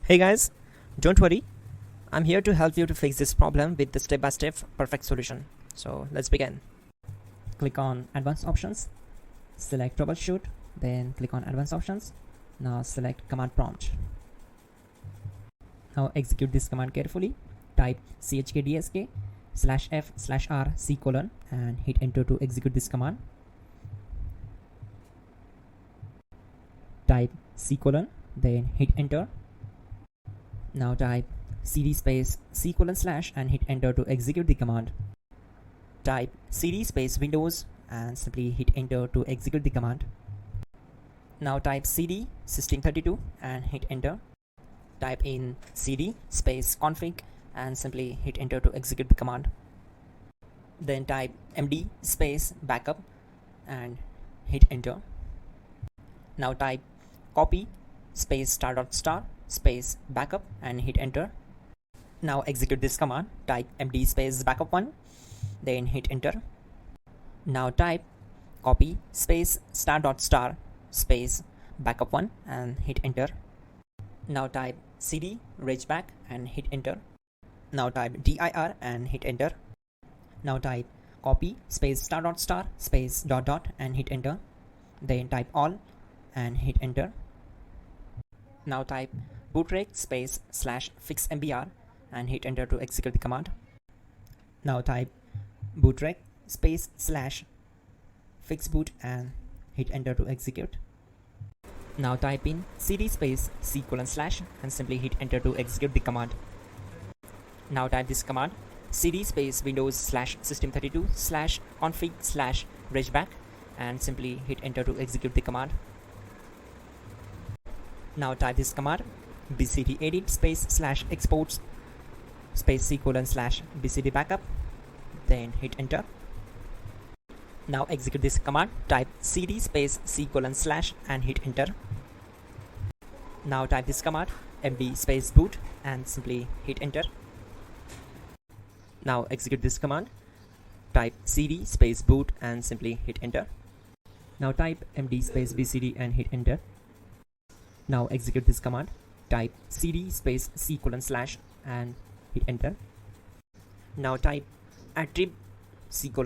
Hey guys, don't worry, I'm here to help you to fix this problem with the step-by-step perfect solution. So let's begin. Click on Advanced Options, select Troubleshoot, then click on Advanced Options. Now select Command Prompt. Now execute this command carefully. Type chkdsk /f/r c : and hit enter to execute this command. Type c : then hit enter. Now type cd space c : and hit enter to execute the command. Type cd space Windows and simply hit enter to execute the command. Now type cd system32 and hit enter. Type in cd space config and simply hit enter to execute the command. Then type md space backup and hit enter. Now type copy space *** space backup and hit enter. Now execute this command. Type md space backup1, then hit enter. Now type copy space *** space backup1 and hit enter. Now type cd regback and hit enter. Now type dir and hit enter. Now type copy space *** space ... and hit enter. Then type all and hit enter. Now type bootrec space /fixmbr and hit enter to execute the command. Now type bootrec space /fixboot and hit enter to execute. Now type in cd space c : and simply hit enter to execute the command. Now type this command cd space windows /system32 /config /regback and simply hit enter to execute the command. Now type this command bcd edit space /exports space c : /bcd backup, then hit enter. Now execute this command. Type cd space c : and hit enter. Now type this command md space boot and simply hit enter. Now execute this command. Type cd space boot and simply hit enter. Now type md space bcd and hit enter. Now execute this command. Type cd space c : and hit enter. Now type attrib c : /boot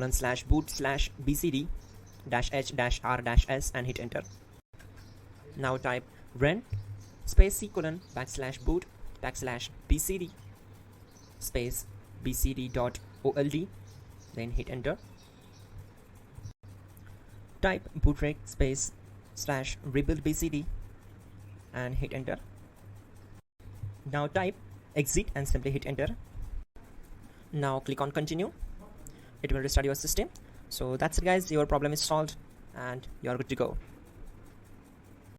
/bcd -h -r -s and hit enter. Now type run space c : \boot \bcd space bcd.old, then hit enter. Type bootrec space /rebuild bcd and hit enter. Now type exit and simply hit enter. Now click on continue. It will restart your system. So that's it guys, your problem is solved and you're good to go.